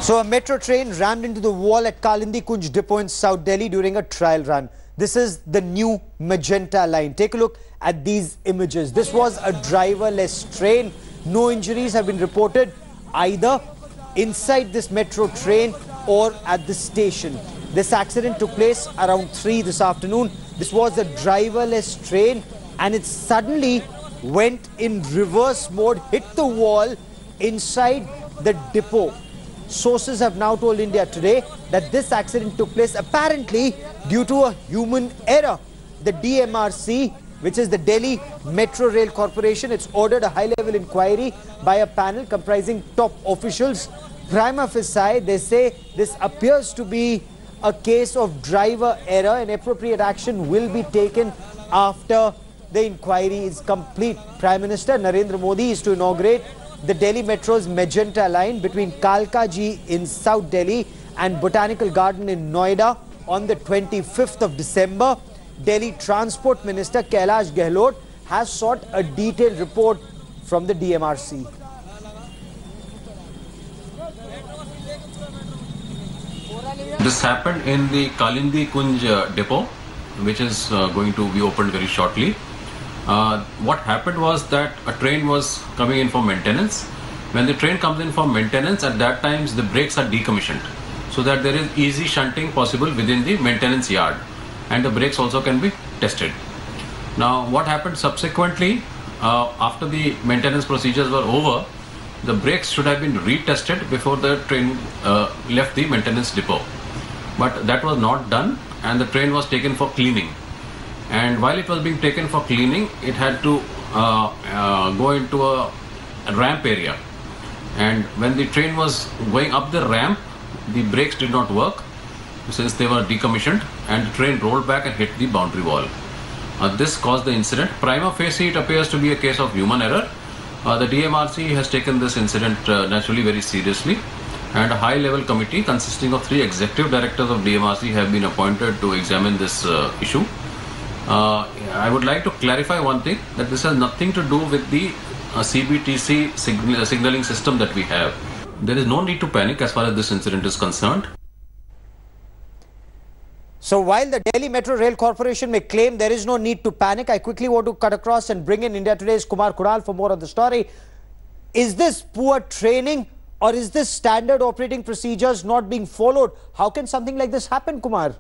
So a metro train rammed into the wall at Kalindi Kunj Depot in South Delhi during a trial run. This is the new Magenta Line. Take a look at these images. This was a driverless train. No injuries have been reported either inside this metro train or at the station. This accident took place around 3 this afternoon. This was a driverless train and it suddenly went in reverse mode, hit the wall inside the depot. Sources have now told India Today that this accident took place apparently due to a human error. The DMRC, which is the Delhi Metro Rail Corporation, it's ordered a high-level inquiry by a panel comprising top officials. Prima facie, they say this appears to be a case of driver error and appropriate action will be taken after the inquiry is complete. Prime Minister Narendra Modi is to inaugurate the Delhi Metro's Magenta Line between Kalkaji in South Delhi and Botanical Garden in Noida on the 25th of December. Delhi Transport Minister Kailash Gehlot has sought a detailed report from the DMRC. This happened in the Kalindi Kunj depot, which is going to be opened very shortly. What happened was that a train was coming in for maintenance. When the train comes in for maintenance, at that time the brakes are decommissioned, so that there is easy shunting possible within the maintenance yard, and the brakes also can be tested. Now, what happened subsequently, after the maintenance procedures were over, the brakes should have been retested before the train left the maintenance depot. But that was not done, and the train was taken for cleaning. And while it was being taken for cleaning, it had to go into a ramp area. And when the train was going up the ramp, the brakes did not work since they were decommissioned, and the train rolled back and hit the boundary wall. This caused the incident. Prima facie, it appears to be a case of human error. The DMRC has taken this incident naturally very seriously, and a high-level committee consisting of 3 executive directors of DMRC have been appointed to examine this issue. I would like to clarify one thing, that this has nothing to do with the CBTC signaling system that we have. There is no need to panic as far as this incident is concerned. So while the Delhi Metro Rail Corporation may claim there is no need to panic, I quickly want to cut across and bring in India Today's Kumar Kunal for more on the story. Is this poor training or is this standard operating procedures not being followed? How can something like this happen, Kumar?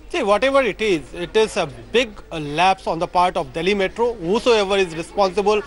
See, whatever it is a big lapse on the part of Delhi Metro. Whosoever is responsible,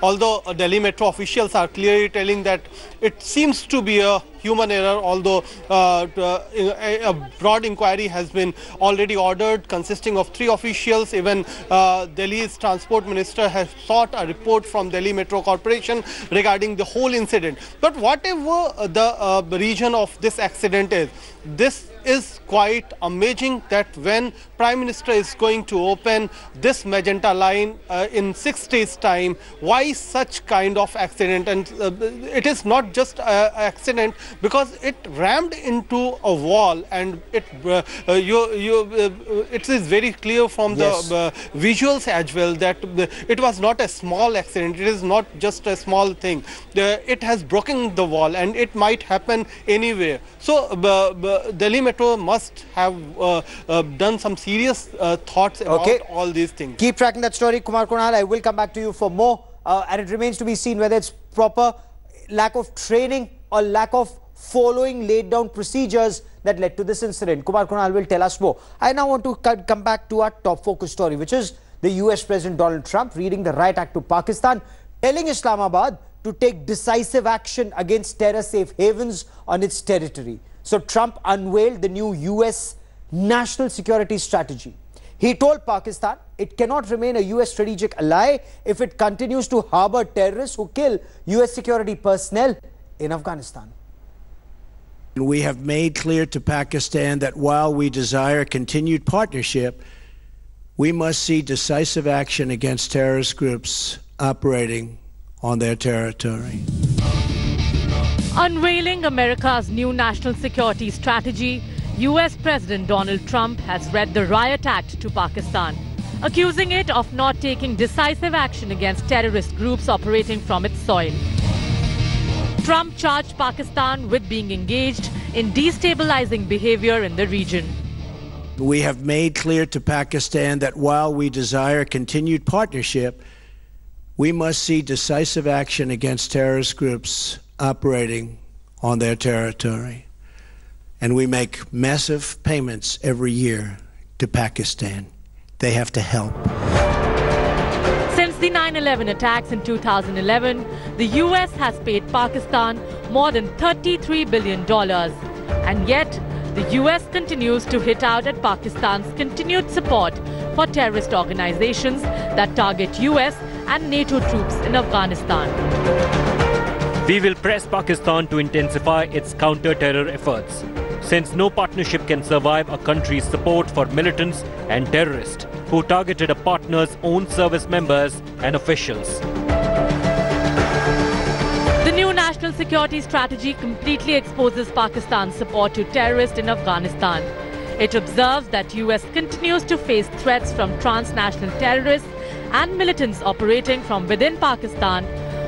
although Delhi Metro officials are clearly telling that it seems to be a human error, although a broad inquiry has been already ordered consisting of 3 officials. Even Delhi's transport minister has sought a report from Delhi Metro Corporation regarding the whole incident. But whatever the reason of this accident is, this is quite amazing that when Prime Minister is going to open this Magenta Line in 6 days' time, why such kind of accident? And it is not just an accident because it rammed into a wall, and it is very clear from the visuals as well that it was not a small accident. It is not just a small thing. It has broken the wall, and it might happen anywhere. So Delhi Metro must have done some serious thoughts about all these things. Keep tracking that story, Kumar Kunal. I will come back to you for more. And it remains to be seen whether it's proper lack of training or lack of following laid down procedures that led to this incident. Kumar Kunal will tell us more. I now want to come back to our top focus story, which is the US President Donald Trump reading the Riot Act to Pakistan, telling Islamabad to take decisive action against terror safe havens on its territory. So Trump unveiled the new US national security strategy. He told Pakistan it cannot remain a US strategic ally if it continues to harbor terrorists who kill US security personnel in Afghanistan. We have made clear to Pakistan that while we desire continued partnership, we must see decisive action against terrorist groups operating on their territory. Unveiling America's new national security strategy, US President Donald Trump has read the Riot Act to Pakistan, accusing it of not taking decisive action against terrorist groups operating from its soil. Trump charged Pakistan with being engaged in destabilizing behavior in the region. We have made clear to Pakistan that while we desire continued partnership, we must see decisive action against terrorist groups operating on their territory. And we make massive payments every year to Pakistan. They have to help. Since the 9/11 attacks in 2011, the US has paid Pakistan more than $33 billion. And yet, the US continues to hit out at Pakistan's continued support for terrorist organizations that target US and NATO troops in Afghanistan. We will press Pakistan to intensify its counter-terror efforts, since no partnership can survive a country's support for militants and terrorists who targeted a partner's own service members and officials. The new national security strategy completely exposes Pakistan's support to terrorists in Afghanistan. It observes that US continues to face threats from transnational terrorists and militants operating from within Pakistan,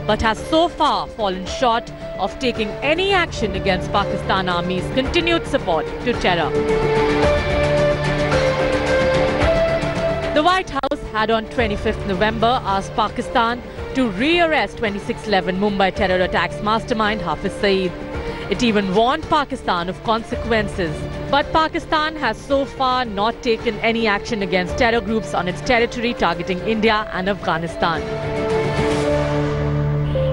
but has so far fallen short of taking any action against Pakistan Army's continued support to terror. The White House had on 25th November asked Pakistan to re-arrest 26/11 Mumbai terror attacks mastermind Hafiz Saeed. It even warned Pakistan of consequences. But Pakistan has so far not taken any action against terror groups on its territory targeting India and Afghanistan.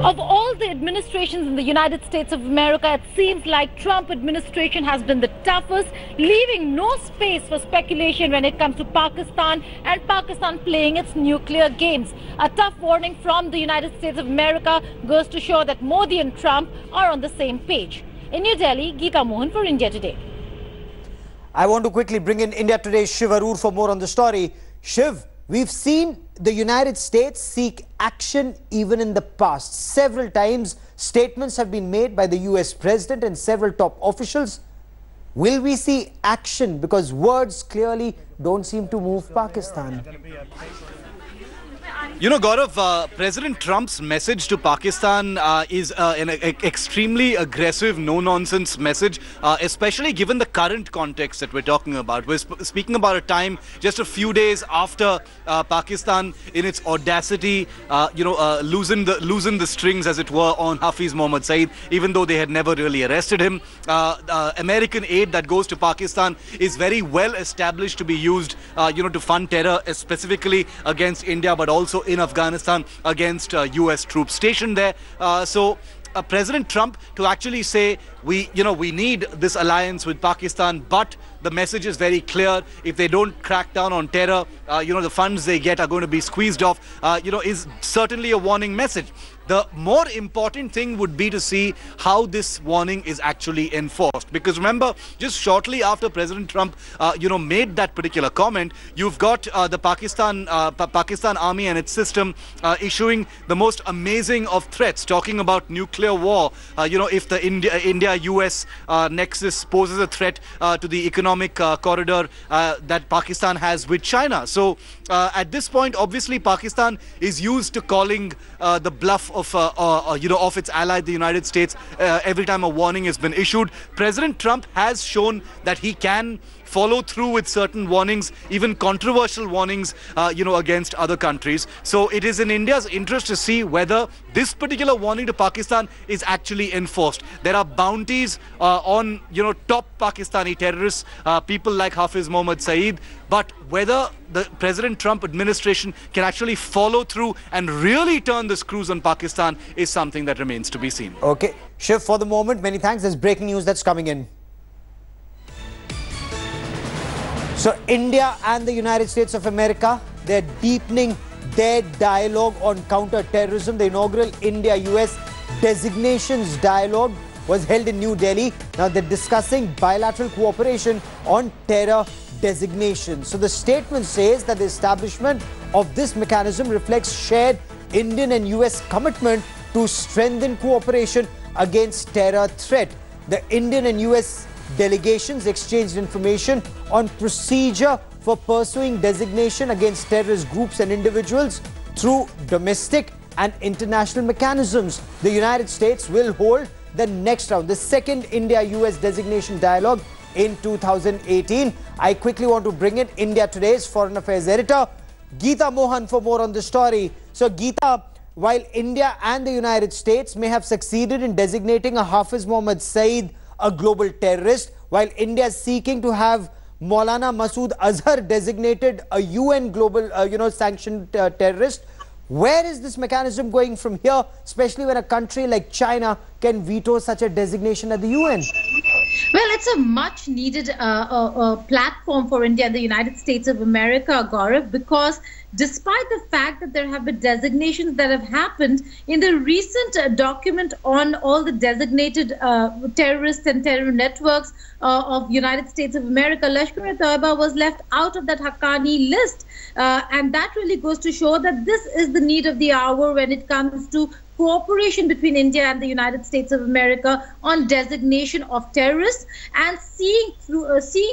Of all the administrations in the United States of America, it seems like Trump administration has been the toughest, leaving no space for speculation when it comes to Pakistan and Pakistan playing its nuclear games. A tough warning from the United States of America goes to show that Modi and Trump are on the same page. In New Delhi, Geeta Mohan for India Today. I want to quickly bring in India Today's Shiv Arur for more on the story. Shiv, we've seen the United States seek action even in the past. Several times, statements have been made by the US President and several top officials. Will we see action? Because words clearly don't seem to move Pakistan. You know, Gaurav, President Trump's message to Pakistan is an extremely aggressive, no-nonsense message, especially given the current context that we're talking about. We're speaking about a time just a few days after Pakistan, in its audacity, loosened the strings, as it were, on Hafiz Mohammad Saeed, even though they had never really arrested him. American aid that goes to Pakistan is very well established to be used, to fund terror, specifically against India, but also in Afghanistan against US troops stationed there. President Trump to actually say we need this alliance with Pakistan, but the message is very clear. If they don't crack down on terror, the funds they get are going to be squeezed off, is certainly a warning message. The more important thing would be to see how this warning is actually enforced. Because remember, just shortly after President Trump, made that particular comment, you've got the Pakistan army and its system issuing the most amazing of threats, talking about nuclear war. If the India-US nexus poses a threat to the economic corridor that Pakistan has with China. So at this point, obviously, Pakistan is used to calling the bluff of its ally, the United States, every time a warning has been issued. President Trump has shown that he can follow through with certain warnings, even controversial warnings, against other countries. So it is in India's interest to see whether this particular warning to Pakistan is actually enforced. There are bounties on, top Pakistani terrorists, people like Hafiz Mohammad Saeed, but whether the President Trump administration can actually follow through and really turn the screws on Pakistan is something that remains to be seen. Okay, Shiv, for the moment, many thanks. There's breaking news that's coming in. So India and the United States of America, they're deepening their dialogue on counter-terrorism. The inaugural India-US designations dialogue was held in New Delhi. Now they're discussing bilateral cooperation on terror designation. So the statement says that the establishment of this mechanism reflects shared Indian and US commitment to strengthen cooperation against terror threat. The Indian and US delegations exchanged information on procedure for pursuing designation against terrorist groups and individuals through domestic and international mechanisms. The United States will hold the next round, the second India-US designation dialogue in 2018. I quickly want to bring in India Today's Foreign Affairs editor, Geeta Mohan, for more on the story. So, Geeta, while India and the United States may have succeeded in designating a Hafiz Mohammad Saeed a global terrorist, while India is seeking to have Maulana Masood Azhar designated a UN global, sanctioned terrorist, where is this mechanism going from here, especially when a country like China can veto such a designation at the UN? Well, it's a much needed platform for India and the United States of America, Gaurav, because despite the fact that there have been designations that have happened in the recent document on all the designated terrorists and terror networks of United States of America, Lashkar-e-Taiba was left out of that Haqqani list. And that really goes to show that this is the need of the hour when it comes to cooperation between India and the United States of America on designation of terrorists, and seeing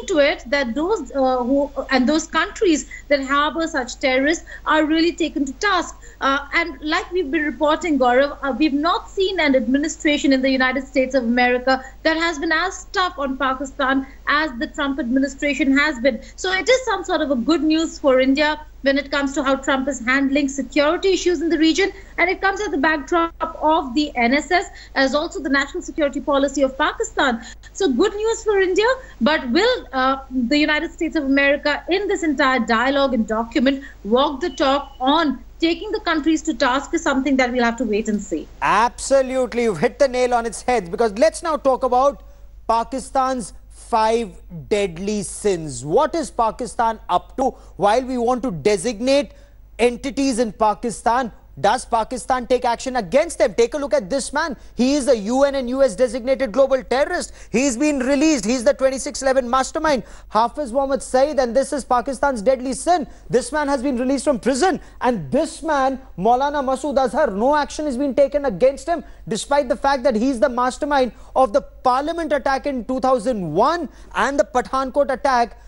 to it that those countries that harbor such terrorists are really taken to task. And like we've been reporting, Gaurav, we've not seen an administration in the United States of America that has been as tough on Pakistan as the Trump administration has been. So it is some sort of a good news for India when it comes to how Trump is handling security issues in the region. And it comes at the backdrop of the NSS as also the national security policy of Pakistan. So good news for India, but will the United States of America in this entire dialogue and document walk the talk on taking the countries to task is something that we'll have to wait and see. Absolutely. You've hit the nail on its head, because let's now talk about Pakistan's 5 deadly sins. What is Pakistan up to? While we want to designate entities in Pakistan, does Pakistan take action against them? Take a look at this man. He is a UN and US designated global terrorist. He's been released. He's the 2611 mastermind, Hafiz Mohammad Saeed, and this is Pakistan's deadly sin. This man has been released from prison, and this man, Maulana Masood Azhar, no action has been taken against him, despite the fact that he's the mastermind of the parliament attack in 2001 and the Pathankot attack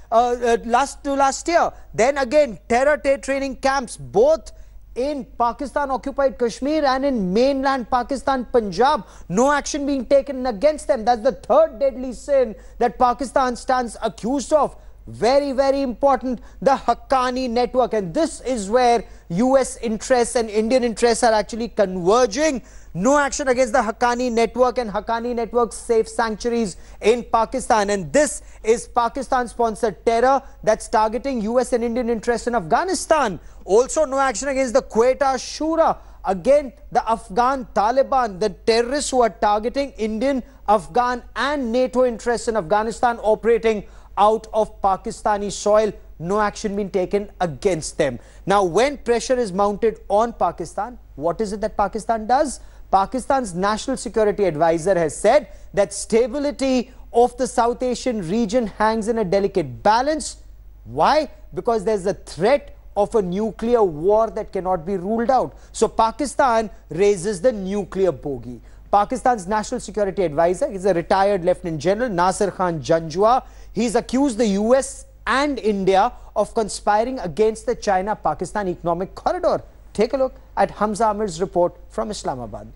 last year. Then again, terror training camps, both in Pakistan-occupied Kashmir and in mainland Pakistan, Punjab. No action being taken against them. That's the 3rd deadly sin that Pakistan stands accused of. Very, very important, the Haqqani network. And this is where US interests and Indian interests are actually converging. No action against the Haqqani network, and Haqqani network safe sanctuaries in Pakistan. And this is Pakistan-sponsored terror that's targeting US and Indian interests in Afghanistan. Also, no action against the Quetta Shura. Again, the Afghan Taliban, the terrorists who are targeting Indian, Afghan and NATO interests in Afghanistan operating out of Pakistani soil. No action being taken against them. Now, when pressure is mounted on Pakistan, what is it that Pakistan does? Pakistan's National Security Advisor has said that stability of the South Asian region hangs in a delicate balance. Why? Because there's a threat of a nuclear war that cannot be ruled out. So Pakistan raises the nuclear bogey. Pakistan's National Security Advisor is a retired Lieutenant General Nasir Khan Janjua. He's accused the US and India of conspiring against the China-Pakistan economic corridor. Take a look at Hamza Amir's report from Islamabad.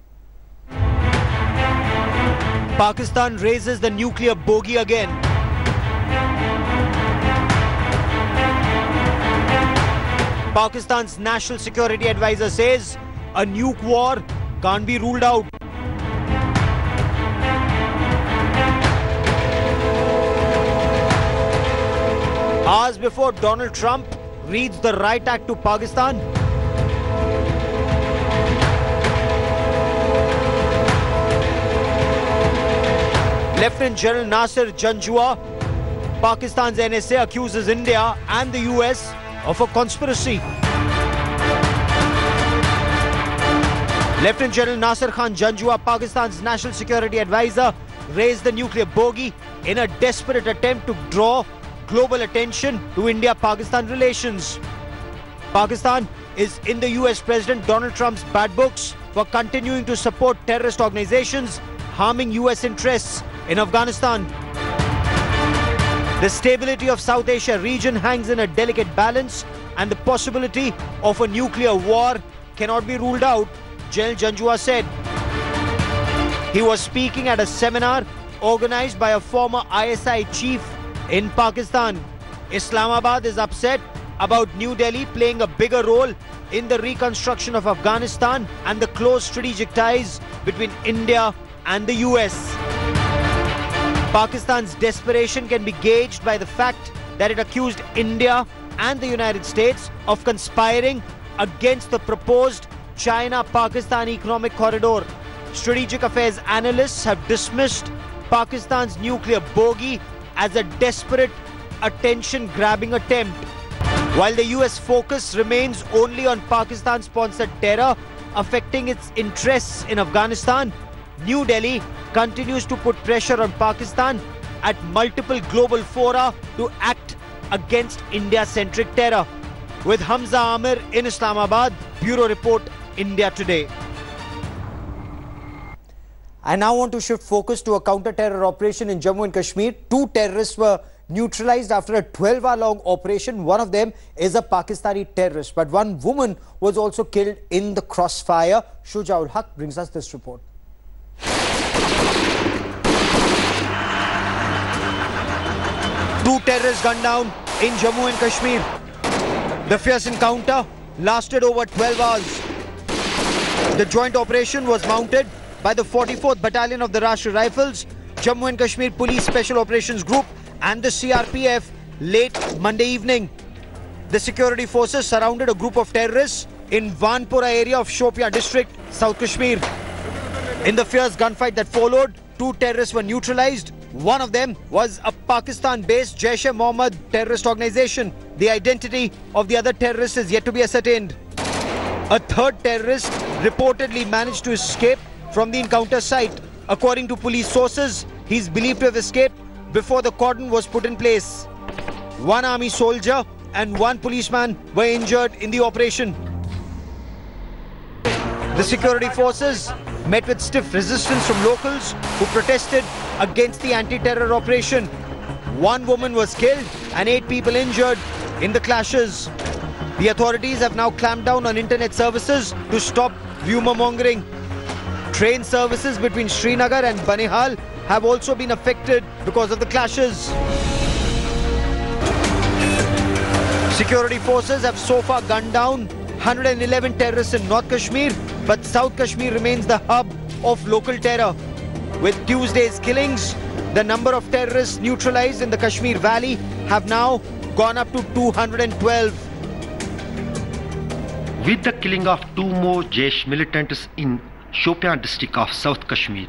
Pakistan raises the nuclear bogey again. Pakistan's National Security Advisor says a nuke war can't be ruled out. Hours before Donald Trump reads the Right Act to Pakistan, Lieutenant General Nasir Janjua, Pakistan's NSA, accuses India and the US of a conspiracy. Lieutenant General Nasir Khan Janjua, Pakistan's National Security Advisor, raised the nuclear bogey in a desperate attempt to draw global attention to India-Pakistan relations. Pakistan is in the US President Donald Trump's bad books for continuing to support terrorist organizations harming US interests in Afghanistan. The stability of South Asia region hangs in a delicate balance, and the possibility of a nuclear war cannot be ruled out, General Janjua said. He was speaking at a seminar organized by a former ISI chief in Pakistan. Islamabad is upset about New Delhi playing a bigger role in the reconstruction of Afghanistan and the close strategic ties between India and the US. Pakistan's desperation can be gauged by the fact that it accused India and the United States of conspiring against the proposed China-Pakistan economic corridor. Strategic affairs analysts have dismissed Pakistan's nuclear bogey as a desperate attention-grabbing attempt. While the US focus remains only on Pakistan-sponsored terror affecting its interests in Afghanistan, New Delhi continues to put pressure on Pakistan at multiple global fora to act against India-centric terror. With Hamza Amir in Islamabad, Bureau Report, India Today. I now want to shift focus to a counter-terror operation in Jammu and Kashmir. 2 terrorists were neutralized after a 12-hour-long operation. One of them is a Pakistani terrorist, but one woman was also killed in the crossfire. Shujaul Haq brings us this report. 2 terrorists gunned down in Jammu and Kashmir. The fierce encounter lasted over 12 hours. The joint operation was mounted by the 44th Battalion of the Rashtriya Rifles, Jammu and Kashmir Police Special Operations Group and the CRPF late Monday evening. The security forces surrounded a group of terrorists in Vanpura area of Shopian district, South Kashmir. In the fierce gunfight that followed, 2 terrorists were neutralized. One of them was a Pakistan-based Jaish-e-Mohammed terrorist organization. The identity of the other terrorist is yet to be ascertained. A 3rd terrorist reportedly managed to escape from the encounter site. According to police sources, he is believed to have escaped before the cordon was put in place. 1 army soldier and 1 policeman were injured in the operation. The security forces met with stiff resistance from locals who protested against the anti-terror operation. 1 woman was killed and 8 people injured in the clashes. The authorities have now clamped down on internet services to stop rumour-mongering. Train services between Srinagar and Banihal have also been affected because of the clashes. Security forces have so far gunned down 111 terrorists in North Kashmir, but South Kashmir remains the hub of local terror. With Tuesday's killings, the number of terrorists neutralized in the Kashmir Valley have now gone up to 212. With the killing of 2 more Jaish militants in Shopian district of South Kashmir,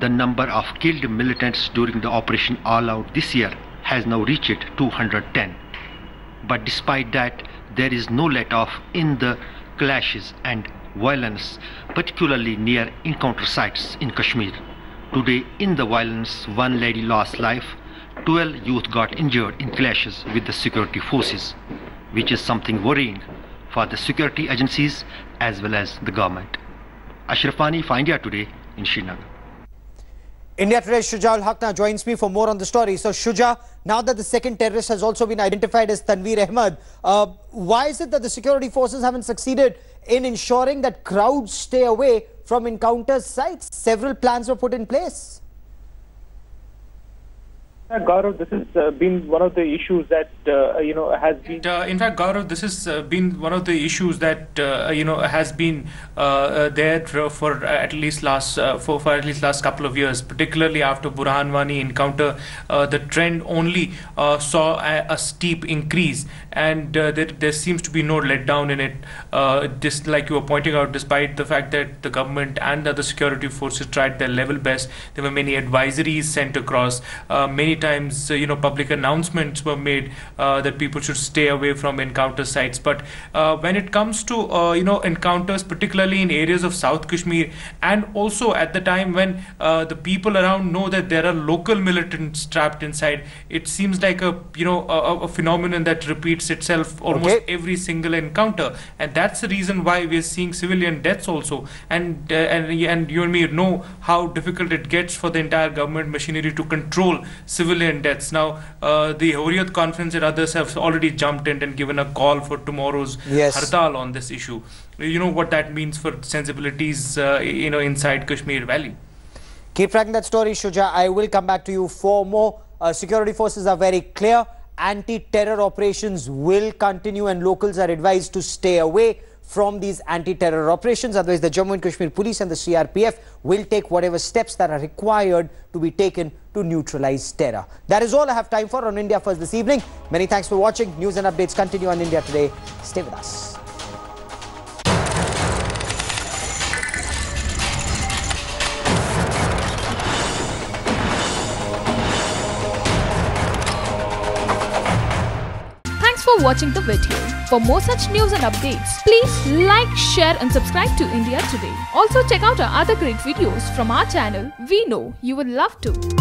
the number of killed militants during the Operation All Out this year has now reached 210. But despite that, there is no let-off in the clashes and violence, particularly near encounter sites in Kashmir. Today, in the violence, 1 lady lost life, 12 youth got injured in clashes with the security forces, which is something worrying for the security agencies as well as the government. Ashrafani for India Today in Srinagar. India Today's Shujaul Haq now joins me for more on the story. So Shuja, now that the 2nd terrorist has also been identified as Tanveer Ahmed, why is it that the security forces haven't succeeded in ensuring that crowds stay away from encounter sites? Several plans were put in place. Gaurav, this has been one of the issues that has been. In fact, Gaurav, this has been one of the issues that has been there for at least last couple of years. Particularly after Burhan Wani encounter, the trend only saw a steep increase, and there seems to be no letdown in it. Just like you were pointing out, despite the fact that the government and the other security forces tried their level best, there were many advisories sent across. Many times public announcements were made that people should stay away from encounter sites, but when it comes to encounters, particularly in areas of South Kashmir, and also at the time when the people around know that there are local militants trapped inside, it seems like a phenomenon that repeats itself almost every single encounter, and that's the reason why we are seeing civilian deaths also. And you and me know how difficult it gets for the entire government machinery to control civilian deaths. Now, the Hurriyat Conference and others have already jumped in and given a call for tomorrow's Hartal on this issue. You know what that means for sensibilities, inside Kashmir Valley. Keep tracking that story, Shuja. I will come back to you for more. Security forces are very clear. Anti-terror operations will continue and locals are advised to stay away from these anti-terror operations. Otherwise, the Jammu and Kashmir Police and the CRPF will take whatever steps that are required to be taken to neutralize terror. That is all I have time for on India First this evening. Many thanks for watching. News and updates continue on India Today. Stay with us. Thanks for watching the video. For more such news and updates, please like, share and subscribe to India Today. Also check out our other great videos from our channel. We know you will love to.